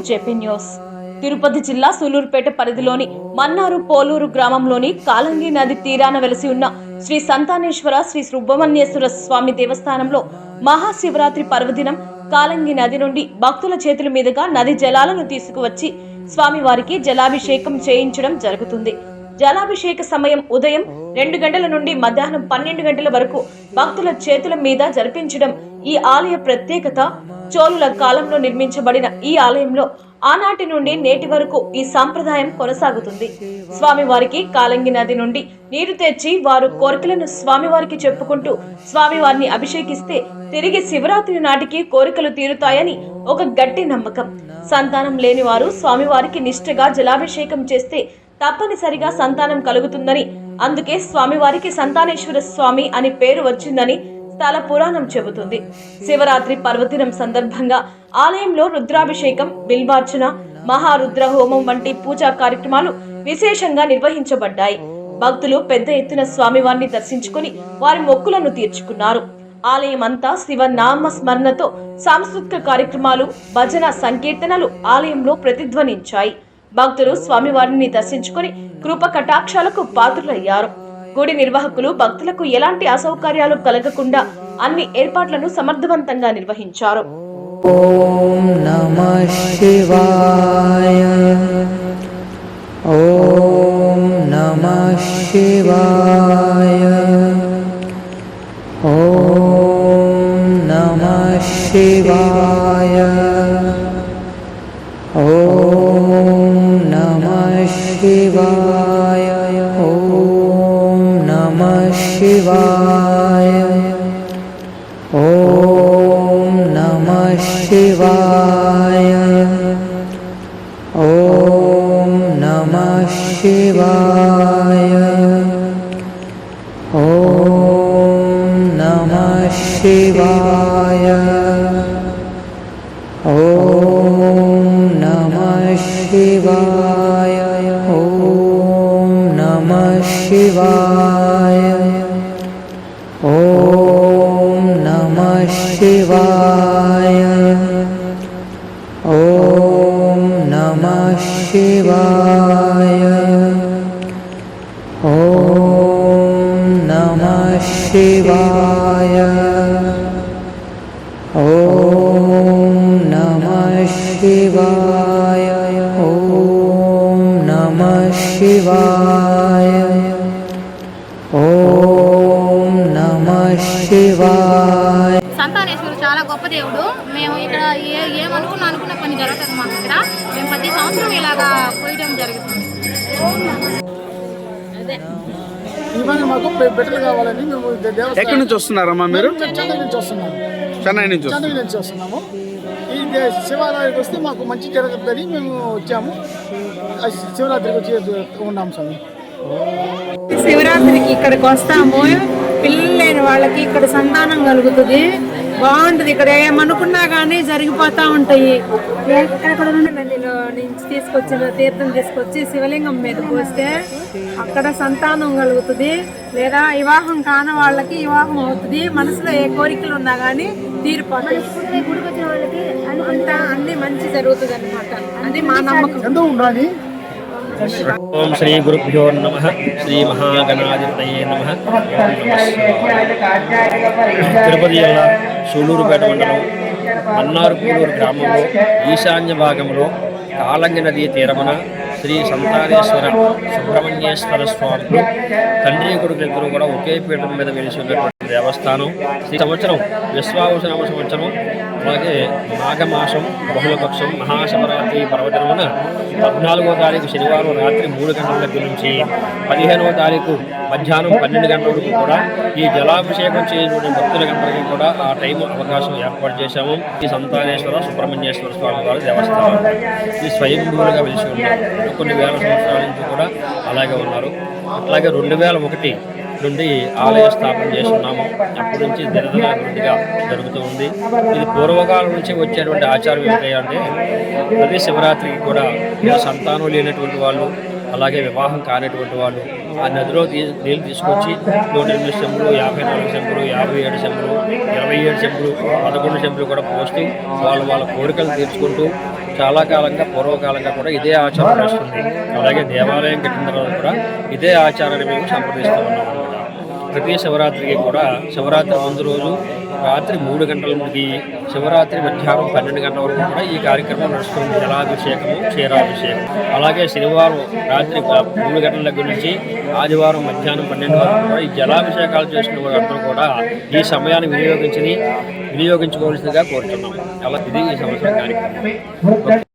JP news. Tirupati జిల్లా సూలూరుపేట పరిధిలోని మన్నారు పోలూరు గ్రామంలోని కాలంగి నది తీరాన వెలసి ఉన్న శ్రీ సంతానేశ్వర శ్రీ సుబ్రహ్మణ్యేశ్వర స్వామి దేవస్థానంలో మహాశివరాత్రి పర్వదినం కాలంగి నది నుండి భక్తుల చేతుల మీదుగా నది జలాలను తీసుకువచ్చి స్వామివారికి జలాభిషేకం చేయించడం జరుగుతుంది. జలాభిషేక సమయం ఉదయం 2 గంటల నుండి మధ్యాహ్నం 12 గంటల వరకు భక్తుల చేతుల మీద జరిపించడం ఈ ఆలయ ప్రత్యేకత. చోళుల కాలంలో నిర్మించబడిన ఈ ఆలయంలో ఆనాటి నుండి నేటి వరకు ఈ సాంప్రదాయం కొనసాగుతుంది. స్వామివారికి కాలంగి నది నుండి నీరు తెచ్చి వారు కోరికలను స్వామివారికి చెప్పుకుంటూ స్వామివారిని అభిషేకిస్తే తిరిగి శివరాత్రి నాటికి కోరికలు తీరుతాయని ఒక గట్టి నమ్మకం. సంతానం లేని వారు స్వామివారికి నిష్ఠగా జలాభిషేకం చేస్తే తప్పనిసరిగా సంతానం కలుగుతుందని, అందుకే స్వామివారికి సంతానేశ్వర స్వామి అని పేరు వచ్చిందని స్థల పురాణం చెబుతుంది. శివరాత్రి పర్వదినం సందర్భంగా ఆలయంలో రుద్రాభిషేకం, బిల్వార్చన, మహారుద్ర హోమం వంటి పూజా కార్యక్రమాలు విశేషంగా నిర్వహించబడ్డాయి. భక్తులు పెద్ద ఎత్తున స్వామివారిని దర్శించుకుని వారి మొక్కులను తీర్చుకున్నారు. ఆలయం అంతా శివనామ స్మరణతో సాంస్కృతిక కార్యక్రమాలు, భజన, సంకీర్తనలు ఆలయంలో ప్రతిధ్వనించాయి. భక్తులు స్వామివారిని దర్శించుకుని కృప కటాక్షాలకు పాత్రులయ్యారు. గుడి నిర్వాహకులు భక్తులకు ఎలాంటి అసౌకర్యాలు కలగకుండా అన్ని ఏర్పాట్లను సమర్థవంతంగా నిర్వహించారు. ఓం నమః శివాయ, ఓం నమః శివాయ, ఓం నమః శివాయ, ఓం నమః శివాయ, ఓం నమః శివాయ, ఓం నమః శివాయ, ఓం నమః శివాయ, ఓం నమః శివాయ, ఓం నమః శివాయ, ఓం నమః శివాయ, ఓం నమః శివాయ, ఓం నమః శివాయ, ఓం నమః శివాయ, ఓం నమః శివాయ, ఓం నమః శివాయ, ఓం నమః శివాయ. సంతానేశ్వరుడు చాలా గొప్ప దేవుడు. మేము ఇక్కడ అనుకున్న పని జరుగుతుంది. మాకు ఇక్కడ మేము ప్రతి సంవత్సరం ఇలాగా పోయడం జరుగుతుంది. ఇవన్నీ మాకు బెటర్లు కావాలని మేము ఎక్కడి నుంచి వస్తున్నారమ్మా మీరు? చెన్నై నుంచి వస్తున్నాము. ఈ శివాలయానికి వస్తే మాకు మంచి జరుగుతుందని మేము వచ్చాము. శివరాత్రికి వచ్చి ఉన్నాము స్వామి. శివరాత్రికి ఇక్కడికి వస్తాము. పిల్లలు లేని వాళ్ళకి ఇక్కడ సంతానం కలుగుతుంది. బాగుంటుంది. ఇక్కడ ఏమనుకున్నా కానీ జరిగిపోతూ ఉంటాయి. ఎక్కడ నదిలో నుంచి తీసుకొచ్చిన తీర్థం తీసుకొచ్చి శివలింగం మీద పోస్తే అక్కడ సంతానం కలుగుతుంది. లేదా వివాహం కాని వాళ్ళకి వివాహం అవుతుంది. మనసులో ఏ కోరికలు ఉన్నా కానీ తీరిపోతాయి. గుడికి వచ్చిన వాళ్ళకి అంతా అన్ని మంచి జరుగుతుంది అనమాట. అది మా నమ్మకం. ఓం శ్రీ గురుభ్యో నమః. శ్రీ మహాగణాధిపతయే నమః. తిరుపతి జిల్లా సూలూరుపేట మండలం మన్నారుపూలూరు గ్రామంలో ఈశాన్య భాగంలో కాలంగి నదీ తీరమున శ్రీ సంతానేశ్వర సుబ్రహ్మణ్యేశ్వర స్వామి తండ్రి కొడుకులిద్దరూ కూడా ఒకే పీఠం మీద వెలిసి ఉన్నటువంటి దేవస్థానం. ఈ సంవత్సరం విశ్వావసనామ సంవత్సరం, అలాగే మాఘమాసం బహుళపక్షం మహాశివరాత్రి పర్వదినమున 14వ తారీఖు శనివారం రాత్రి 3 గంటల దగ్గర నుంచి 15వ తారీఖు మధ్యాహ్నం 12 గంటల వరకు కూడా ఈ జలాభిషేకం చేసిన భక్తులందరికీ కూడా ఆ టైం అవకాశం ఏర్పాటు చేశాము. ఈ సంతానేశ్వర సుబ్రహ్మణ్యేశ్వర స్వామి వారి దేవస్థానం ఇది స్వయంభూలుగా వెలిసి ఉన్నారు. కొన్ని వేల సంవత్సరాల నుంచి కూడా అలాగే ఉన్నారు. అట్లాగే 2001 నుండి ఆలయ స్థాపన చేస్తున్నాము. అప్పటి నుంచి దినదినాభివృద్ధిగా జరుగుతూ ఉంది. ఇది పూర్వకాలం నుంచి వచ్చేటువంటి ఆచారం ఏంటంటే ప్రతి శివరాత్రికి కూడా సంతానం లేనటువంటి వాళ్ళు, అలాగే వివాహం కానిటువంటి వాళ్ళు ఆ నదిలో నీళ్ళు తీసుకొచ్చి 108 చెంబులు, 54 చెంబులు, 57 చెంబులు, 27 చెంబులు, 11 చెంబులు కూడా పోస్తూ వాళ్ళ కోరికలు తీర్చుకుంటూ చాలా కాలంగా పూర్వకాలంగా కూడా ఇదే ఆచారం వస్తుంది. అలాగే దేవాలయం కట్టిన తర్వాత కూడా ఇదే ఆచారాన్ని మేము సంప్రదిస్తూ ఉన్నాం అన్నమాట. ప్రతి శివరాత్రికి కూడా శివరాత్రి ముందు రోజు రాత్రి 3 గంటల నుండి శివరాత్రి మధ్యాహ్నం 12 గంటల వరకు కూడా ఈ కార్యక్రమం నడుస్తుంది. జలాభిషేకము, క్షీరాభిషేకం. అలాగే శనివారం రాత్రి 3 గంటల దగ్గర నుంచి ఆదివారం మధ్యాహ్నం 12 వరకు కూడా ఈ జలాభిషేకాలు చేసిన వారందరూ కూడా ఈ సమయాన్ని వినియోగించుకోవాల్సిందిగా కోరుతున్నాం. అలా ఇది ఈ సంవత్సరం కార్యక్రమం.